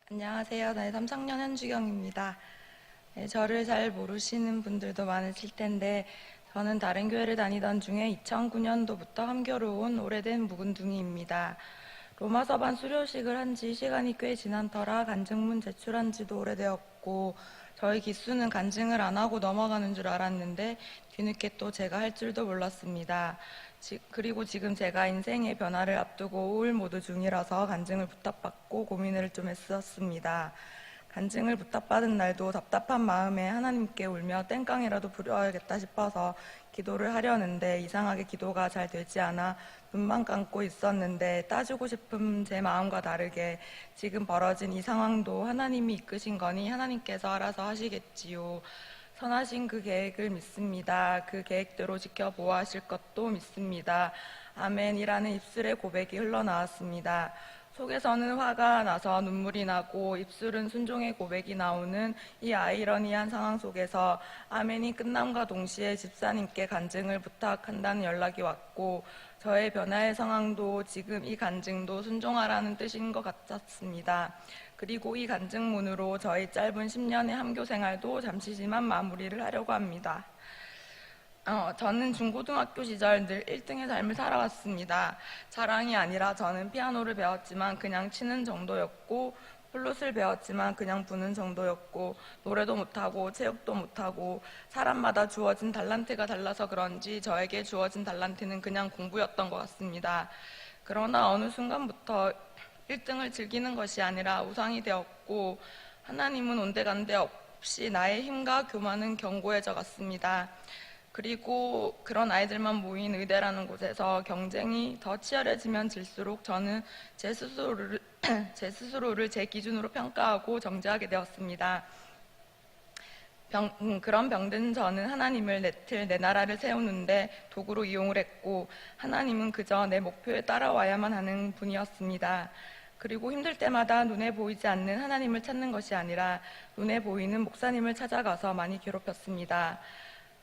안녕하세요. 네, 3학년 현주경입니다. 네, 저를 잘 모르시는 분들도 많으실 텐데 저는 다른 교회를 다니던 중에 2009년도부터 함교로 온 오래된 묵은둥이입니다. 로마서반 수료식을 한 지 시간이 꽤 지난 터라 간증문 제출한 지도 오래되었고 저희 기수는 간증을 안 하고 넘어가는 줄 알았는데 뒤늦게 또 제가 할 줄도 몰랐습니다. 그리고 지금 제가 인생의 변화를 앞두고 우울 모드 중이라서 간증을 부탁받고 고민을 좀 했었습니다. 간증을 부탁받은 날도 답답한 마음에 하나님께 울며 땡깡이라도 부려야겠다 싶어서 기도를 하려는데 이상하게 기도가 잘 되지 않아 눈만 감고 있었는데 따지고 싶은 제 마음과 다르게 지금 벌어진 이 상황도 하나님이 이끄신 거니 하나님께서 알아서 하시겠지요. 선하신 그 계획을 믿습니다. 그 계획대로 지켜보아 하실 것도 믿습니다. 아멘이라는 입술의 고백이 흘러나왔습니다. 속에서는 화가 나서 눈물이 나고 입술은 순종의 고백이 나오는 이 아이러니한 상황 속에서 아멘이 끝남과 동시에 집사님께 간증을 부탁한다는 연락이 왔고 저의 변화의 상황도 지금 이 간증도 순종하라는 뜻인 것 같았습니다. 그리고 이 간증문으로 저희 짧은 10년의 함교 생활도 잠시지만 마무리를 하려고 합니다. 저는 중고등학교 시절 늘 1등의 삶을 살아왔습니다. 자랑이 아니라 저는 피아노를 배웠지만 그냥 치는 정도였고 플룻을 배웠지만 그냥 부는 정도였고 노래도 못하고 체육도 못하고 사람마다 주어진 달란트가 달라서 그런지 저에게 주어진 달란트는 그냥 공부였던 것 같습니다. 그러나 어느 순간부터 1등을 즐기는 것이 아니라 우상이 되었고 하나님은 온데간데 없이 나의 힘과 교만은 견고해져 갔습니다. 그리고 그런 아이들만 모인 의대라는 곳에서 경쟁이 더 치열해지면 질수록 저는 제 스스로를 제 기준으로 평가하고 정죄하게 되었습니다. 그런 병든 저는 하나님을 내 나라를 세우는데 도구로 이용을 했고 하나님은 그저 내 목표에 따라와야만 하는 분이었습니다. 그리고 힘들 때마다 눈에 보이지 않는 하나님을 찾는 것이 아니라 눈에 보이는 목사님을 찾아가서 많이 괴롭혔습니다.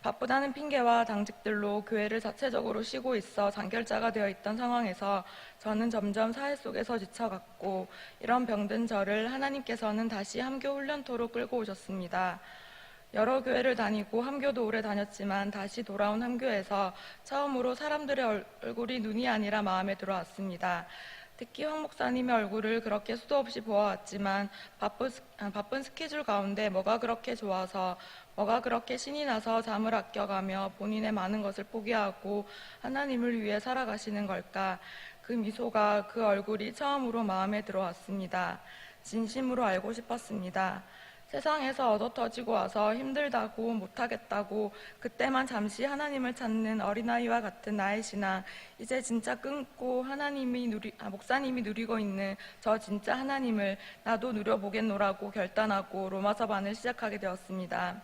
바쁘다는 핑계와 당직들로 교회를 자체적으로 쉬고 있어 장결자가 되어 있던 상황에서 저는 점점 사회 속에서 지쳐갔고 이런 병든 저를 하나님께서는 다시 함교 훈련토로 끌고 오셨습니다. 여러 교회를 다니고 함교도 오래 다녔지만 다시 돌아온 함교에서 처음으로 사람들의 얼굴이 눈이 아니라 마음에 들어왔습니다. 특히 황 목사님의 얼굴을 그렇게 수도 없이 보아왔지만 바쁜 스케줄 가운데 뭐가 그렇게 좋아서 뭐가 그렇게 신이 나서 잠을 아껴가며 본인의 많은 것을 포기하고 하나님을 위해 살아가시는 걸까? 그 미소가 그 얼굴이 처음으로 마음에 들어왔습니다. 진심으로 알고 싶었습니다. 세상에서 얻어터지고 와서 힘들다고 못하겠다고 그때만 잠시 하나님을 찾는 어린아이와 같은 나의 신앙, 이제 진짜 끊고 목사님이 누리고 있는 저 진짜 하나님을 나도 누려보겠노라고 결단하고 로마서 반을 시작하게 되었습니다.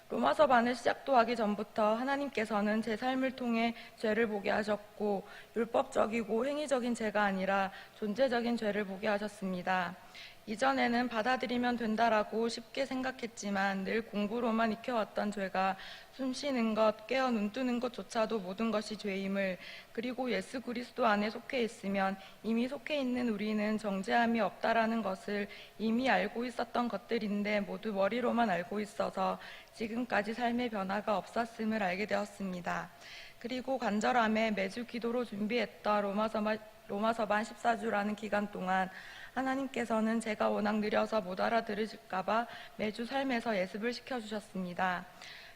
로마서 반을 시작도 하기 전부터 하나님께서는 제 삶을 통해 죄를 보게 하셨고 율법적이고 행위적인 죄가 아니라 존재적인 죄를 보게 하셨습니다. 이전에는 받아들이면 된다라고 쉽게 생각했지만 늘 공부로만 익혀왔던 죄가 숨 쉬는 것, 깨어 눈 뜨는 것조차도 모든 것이 죄임을, 그리고 예수 그리스도 안에 속해 있으면 이미 속해 있는 우리는 정죄함이 없다라는 것을 이미 알고 있었던 것들인데 모두 머리로만 알고 있어서 지금까지 삶의 변화가 없었음을 알게 되었습니다. 그리고 간절함에 매주 기도로 준비했던 로마서반 14주라는 기간 동안 하나님께서는 제가 워낙 느려서 못 알아들으실까봐 매주 삶에서 예습을 시켜주셨습니다.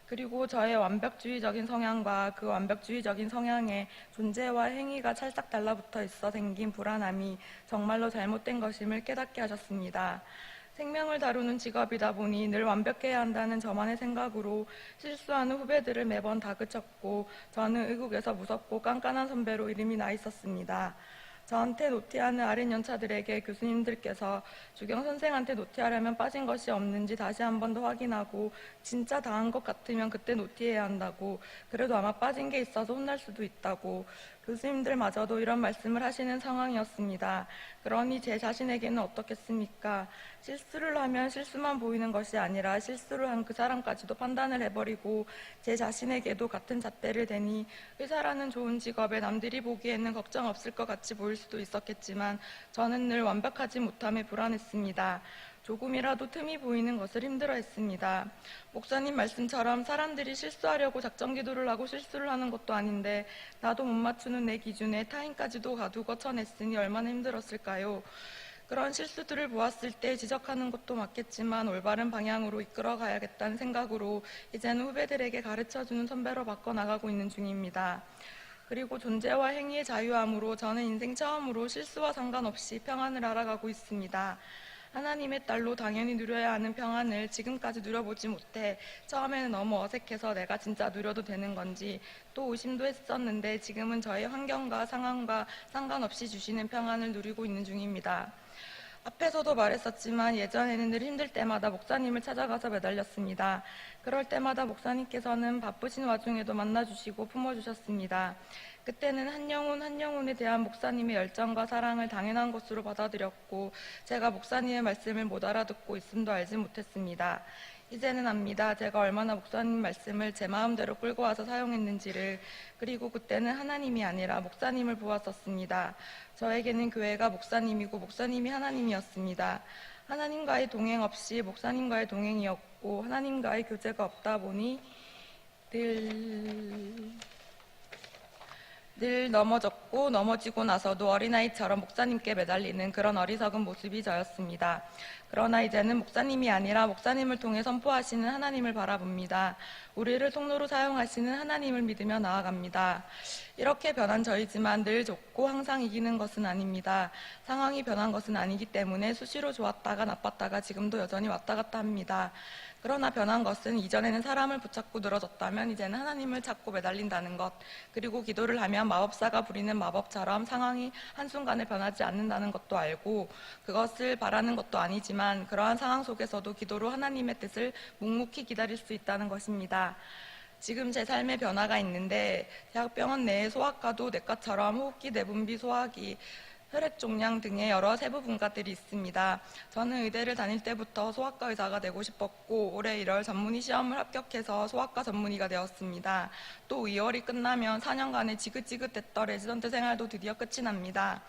그리고 저의 완벽주의적인 성향과 그 완벽주의적인 성향에 존재와 행위가 찰싹 달라붙어 있어 생긴 불안함이 정말로 잘못된 것임을 깨닫게 하셨습니다. 생명을 다루는 직업이다 보니 늘 완벽해야 한다는 저만의 생각으로 실수하는 후배들을 매번 다그쳤고 저는 의국에서 무섭고 깐깐한 선배로 이름이 나 있었습니다. 저한테 노티하는 아랫 연차들에게 교수님들께서 주경 선생한테 노티하려면 빠진 것이 없는지 다시 한 번 더 확인하고 진짜 다 한 것 같으면 그때 노티해야 한다고, 그래도 아마 빠진 게 있어서 혼날 수도 있다고, 교수님들마저도 이런 말씀을 하시는 상황이었습니다. 그러니 제 자신에게는 어떻겠습니까? 실수를 하면 실수만 보이는 것이 아니라 실수를 한 그 사람까지도 판단을 해버리고 제 자신에게도 같은 잣대를 대니 의사라는 좋은 직업에 남들이 보기에는 걱정 없을 것 같이 보일 수도 있었겠지만 저는 늘 완벽하지 못함에 불안했습니다. 조금이라도 틈이 보이는 것을 힘들어했습니다. 목사님 말씀처럼 사람들이 실수하려고 작정 기도를 하고 실수를 하는 것도 아닌데 나도 못 맞추는 내 기준에 타인까지도 가두고 쳐냈으니 얼마나 힘들었을까요? 그런 실수들을 보았을 때 지적하는 것도 맞겠지만 올바른 방향으로 이끌어 가야겠다는 생각으로 이제는 후배들에게 가르쳐주는 선배로 바꿔나가고 있는 중입니다. 그리고 존재와 행위의 자유함으로 저는 인생 처음으로 실수와 상관없이 평안을 알아가고 있습니다. 하나님의 딸로 당연히 누려야 하는 평안을 지금까지 누려보지 못해 처음에는 너무 어색해서 내가 진짜 누려도 되는 건지 또 의심도 했었는데 지금은 저의 환경과 상황과 상관없이 주시는 평안을 누리고 있는 중입니다. 앞에서도 말했었지만 예전에는 늘 힘들 때마다 목사님을 찾아가서 매달렸습니다. 그럴 때마다 목사님께서는 바쁘신 와중에도 만나주시고 품어주셨습니다. 그때는 한 영혼에 대한 목사님의 열정과 사랑을 당연한 것으로 받아들였고 제가 목사님의 말씀을 못 알아듣고 있음도 알지 못했습니다. 이제는 압니다. 제가 얼마나 목사님 말씀을 제 마음대로 끌고 와서 사용했는지를. 그리고 그때는 하나님이 아니라 목사님을 보았었습니다. 저에게는 교회가 목사님이고 목사님이 하나님이었습니다. 하나님과의 동행 없이 목사님과의 동행이었고 하나님과의 교제가 없다 보니 늘 넘어졌고 넘어지고 나서도 어린아이처럼 목사님께 매달리는 그런 어리석은 모습이 저였습니다. 그러나 이제는 목사님이 아니라 목사님을 통해 선포하시는 하나님을 바라봅니다. 우리를 통로로 사용하시는 하나님을 믿으며 나아갑니다. 이렇게 변한 저이지만 늘 좋고 항상 이기는 것은 아닙니다. 상황이 변한 것은 아니기 때문에 수시로 좋았다가 나빴다가 지금도 여전히 왔다 갔다 합니다. 그러나 변한 것은 이전에는 사람을 붙잡고 늘어졌다면 이제는 하나님을 찾고 매달린다는 것, 그리고 기도를 하면 마법사가 부리는 마법처럼 상황이 한순간에 변하지 않는다는 것도 알고 그것을 바라는 것도 아니지만 그러한 상황 속에서도 기도로 하나님의 뜻을 묵묵히 기다릴 수 있다는 것입니다. 지금 제 삶의 변화가 있는데 대학병원 내에 소아과도 내과처럼 호흡기, 내분비, 소화기, 혈액종양 등의 여러 세부 분과들이 있습니다. 저는 의대를 다닐 때부터 소아과 의사가 되고 싶었고 올해 1월 전문의 시험을 합격해서 소아과 전문의가 되었습니다. 또 2월이 끝나면 4년간의 지긋지긋했던 레지던트 생활도 드디어 끝이 납니다.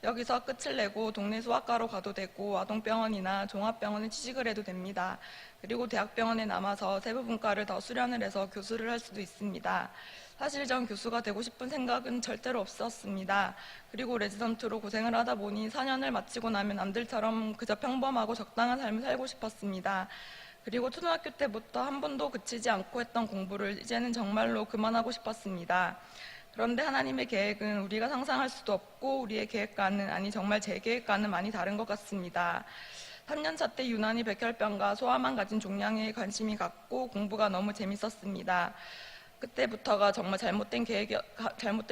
여기서 끝을 내고 동네 소아과로 가도 되고 아동병원이나 종합병원에 취직을 해도 됩니다. 그리고 대학병원에 남아서 세부분과를 더 수련을 해서 교수를 할 수도 있습니다. 사실 전 교수가 되고 싶은 생각은 절대로 없었습니다. 그리고 레지던트로 고생을 하다 보니 4년을 마치고 나면 남들처럼 그저 평범하고 적당한 삶을 살고 싶었습니다. 그리고 초등학교 때부터 한 번도 그치지 않고 했던 공부를 이제는 정말로 그만하고 싶었습니다. 그런데 하나님의 계획은 우리가 상상할 수도 없고 우리의 계획과는, 아니 정말 제 계획과는 많이 다른 것 같습니다. 3년차 때 유난히 백혈병과 소아만 가진 종양에 관심이 갔고 공부가 너무 재밌었습니다. 그때부터가 정말 잘못된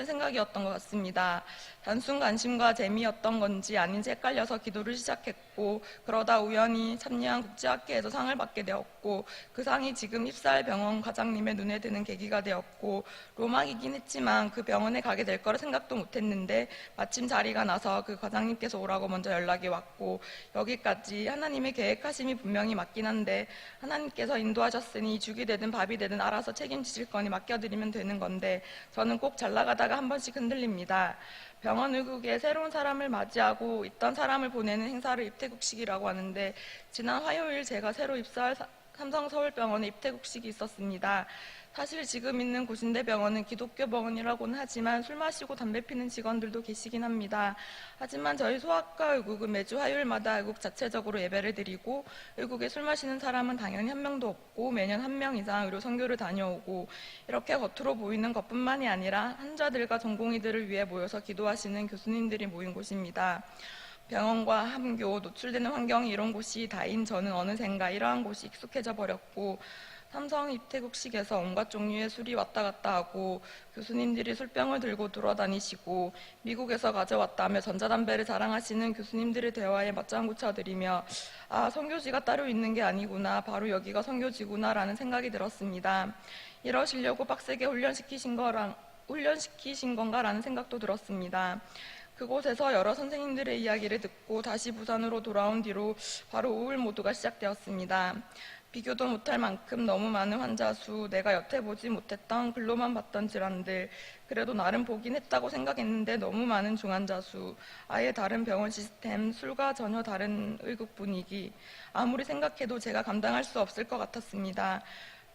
생각이었던 것 같습니다. 단순 관심과 재미였던 건지 아닌지 헷갈려서 기도를 시작했고 그러다 우연히 참여한 국제학회에서 상을 받게 되었고 그 상이 지금 입사할 병원 과장님의 눈에 드는 계기가 되었고 로망이긴 했지만 그 병원에 가게 될 거라 생각도 못했는데 마침 자리가 나서 그 과장님께서 오라고 먼저 연락이 왔고 여기까지 하나님의 계획하심이 분명히 맞긴 한데 하나님께서 인도하셨으니 죽이 되든 밥이 되든 알아서 책임지실 거니 맡겨드리면 되는 건데 저는 꼭 잘 나가다가 한 번씩 흔들립니다. 병원 의국에 새로운 사람을 맞이하고 있던 사람을 보내는 행사를 입퇴국식이라고 하는데 지난 화요일 제가 새로 입사할 삼성서울병원에 입퇴국식이 있었습니다. 사실 지금 있는 고신대병원은 기독교 병원이라고는 하지만 술 마시고 담배 피는 직원들도 계시긴 합니다. 하지만 저희 소아과 의국은 매주 화요일마다 의국 자체적으로 예배를 드리고 의국에 술 마시는 사람은 당연히 한 명도 없고 매년 1명 이상 의료 선교를 다녀오고 이렇게 겉으로 보이는 것뿐만이 아니라 환자들과 전공의들을 위해 모여서 기도하시는 교수님들이 모인 곳입니다. 병원과 함교, 노출되는 환경이 이런 곳이 다인 저는 어느샌가 이러한 곳이 익숙해져 버렸고 삼성 입퇴국식에서 온갖 종류의 술이 왔다 갔다 하고 교수님들이 술병을 들고 돌아다니시고 미국에서 가져왔다며 전자담배를 자랑하시는 교수님들의 대화에 맞장구 쳐드리며 아, 선교지가 따로 있는 게 아니구나, 바로 여기가 선교지구나 라는 생각이 들었습니다. 이러시려고 빡세게 훈련시키신 거랑 훈련시키신 건가라는 생각도 들었습니다. 그곳에서 여러 선생님들의 이야기를 듣고 다시 부산으로 돌아온 뒤로 바로 우울 모드가 시작되었습니다. 비교도 못할 만큼 너무 많은 환자 수, 내가 여태 보지 못했던 글로만 봤던 질환들, 그래도 나름 보긴 했다고 생각했는데 너무 많은 중환자 수, 아예 다른 병원 시스템, 술과 전혀 다른 의국 분위기, 아무리 생각해도 제가 감당할 수 없을 것 같았습니다.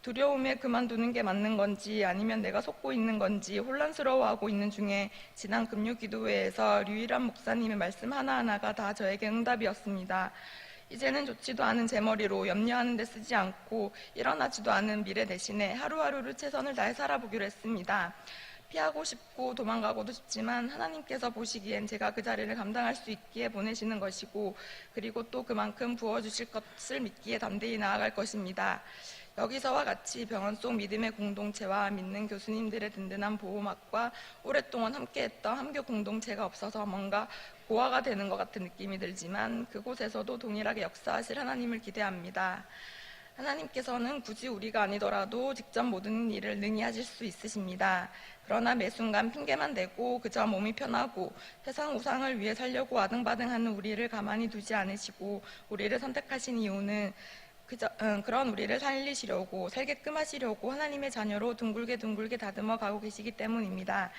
두려움에 그만두는 게 맞는 건지 아니면 내가 속고 있는 건지 혼란스러워하고 있는 중에 지난 금요기도회에서 류일한 목사님의 말씀 하나하나가 다 저에게 응답이었습니다. 이제는 좋지도 않은 제 머리로 염려하는 데 쓰지 않고 일어나지도 않은 미래 대신에 하루하루를 최선을 다해 살아보기로 했습니다. 피하고 싶고 도망가고도 싶지만 하나님께서 보시기엔 제가 그 자리를 감당할 수 있기에 보내시는 것이고, 그리고 또 그만큼 부어주실 것을 믿기에 담대히 나아갈 것입니다. 여기서와 같이 병원 속 믿음의 공동체와 믿는 교수님들의 든든한 보호막과 오랫동안 함께했던 함교 공동체가 없어서 뭔가 고아가 되는 것 같은 느낌이 들지만, 그곳에서도 동일하게 역사하실 하나님을 기대합니다. 하나님께서는 굳이 우리가 아니더라도 직접 모든 일을 능히 하실 수 있으십니다. 그러나 매 순간 핑계만 대고 그저 몸이 편하고 세상 우상을 위해 살려고 아등바등하는 우리를 가만히 두지 않으시고 우리를 선택하신 이유는 그런 우리를 살리시려고, 살게끔 하시려고 하나님의 자녀로 둥글게 다듬어 가고 계시기 때문입니다.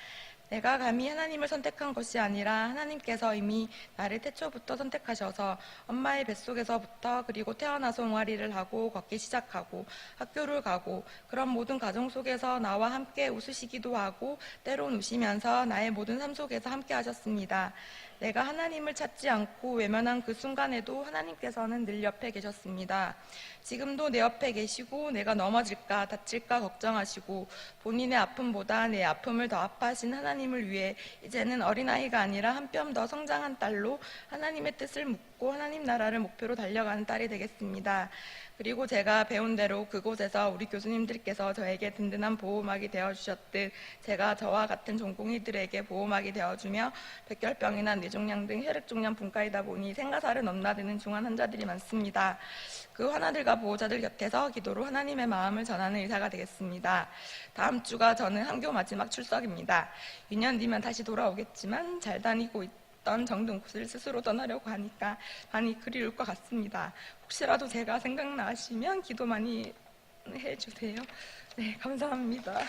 내가 감히 하나님을 선택한 것이 아니라 하나님께서 이미 나를 태초부터 선택하셔서 엄마의 뱃속에서부터, 그리고 태어나서 옹알이를 하고 걷기 시작하고 학교를 가고 그런 모든 과정 속에서 나와 함께 웃으시기도 하고 때론 우시면서 나의 모든 삶 속에서 함께 하셨습니다. 내가 하나님을 찾지 않고 외면한 그 순간에도 하나님께서는 늘 옆에 계셨습니다. 지금도 내 옆에 계시고 내가 넘어질까 다칠까 걱정하시고 본인의 아픔보다 내 아픔을 더 아파하신 하나님을 위해 이제는 어린아이가 아니라 한 뼘 더 성장한 딸로 하나님의 뜻을 묻고 하나님 나라를 목표로 달려가는 딸이 되겠습니다. 그리고 제가 배운 대로 그곳에서 우리 교수님들께서 저에게 든든한 보호막이 되어주셨듯 제가 저와 같은 전공의들에게 보호막이 되어주며 백혈병이나 뇌종양 등 혈액종양 분과이다 보니 생가사를 넘나드는 중환 환자들이 많습니다. 그 환자들과 보호자들 곁에서 기도로 하나님의 마음을 전하는 의사가 되겠습니다. 다음 주가 저는 함교 마지막 출석입니다. 2년 뒤면 다시 돌아오겠지만 잘 다니고 있던 정든 곳을 스스로 떠나려고 하니까 많이 그리울 것 같습니다. 혹시라도 제가 생각나시면 기도 많이 해주세요. 네, 감사합니다.